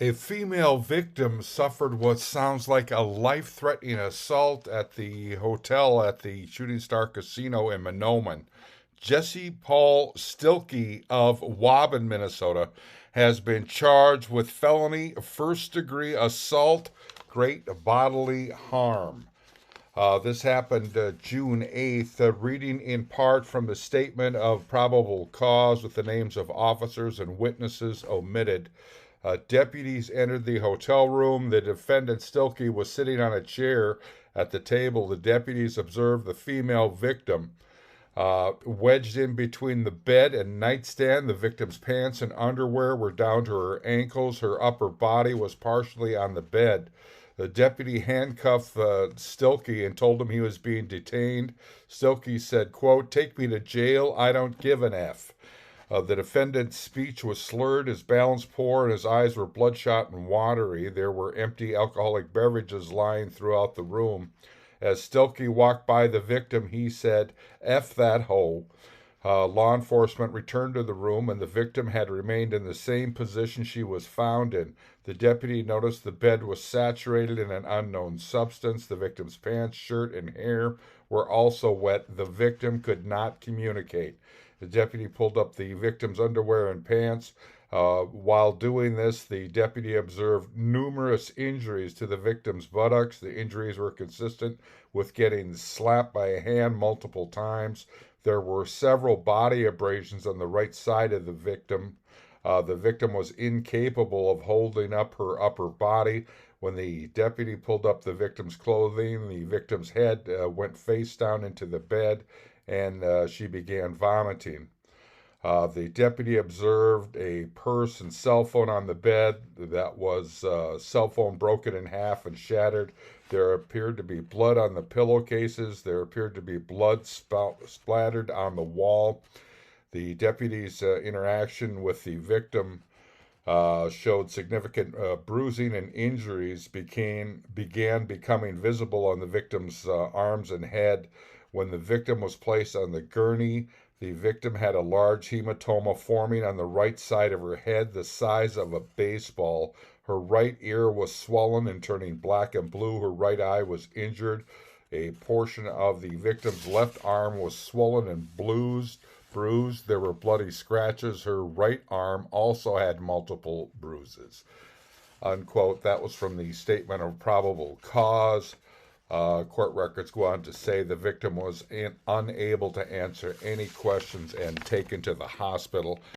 A female victim suffered what sounds like a life threatening assault at the hotel at the Shooting Star Casino in Mahnomen. Jesse Paul Stilke of Waubun, Minnesota, has been charged with felony first degree assault, great bodily harm. This happened June 8th, reading in part from the statement of probable cause with the names of officers and witnesses omitted. Deputies entered the hotel room. The defendant, Stilke, was sitting on a chair at the table. The deputies observed the female victim wedged in between the bed and nightstand. The victim's pants and underwear were down to her ankles. Her upper body was partially on the bed. The deputy handcuffed Stilke and told him he was being detained. Stilke said, quote, "Take me to jail. I don't give an F." The defendant's speech was slurred, his balance poor, and his eyes were bloodshot and watery. There were empty alcoholic beverages lying throughout the room. As Stilke walked by the victim, he said, "F that hoe." Law enforcement returned to the room, and the victim had remained in the same position she was found in. The deputy noticed the bed was saturated in an unknown substance. The victim's pants, shirt, and hair were also wet. The victim could not communicate. The deputy pulled up the victim's underwear and pants. While doing this, the deputy observed numerous injuries to the victim's buttocks. The injuries were consistent with getting slapped by a hand multiple times. There were several body abrasions on the right side of the victim. The victim was incapable of holding up her upper body. When the deputy pulled up the victim's clothing, the victim's head went face down into the bed, and she began vomiting. The deputy observed a purse and cell phone on the bed. That was cell phone broken in half and shattered. There appeared to be blood on the pillowcases. There appeared to be blood splattered on the wall. The deputy's interaction with the victim showed significant bruising, and injuries began becoming visible on the victim's arms and head. When the victim was placed on the gurney, the victim had a large hematoma forming on the right side of her head, the size of a baseball. Her right ear was swollen and turning black and blue. Her right eye was injured. A portion of the victim's left arm was swollen and bruised. There were bloody scratches. Her right arm also had multiple bruises. Unquote. That was from the statement of probable cause. Court records go on to say the victim was unable to answer any questions and taken to the hospital.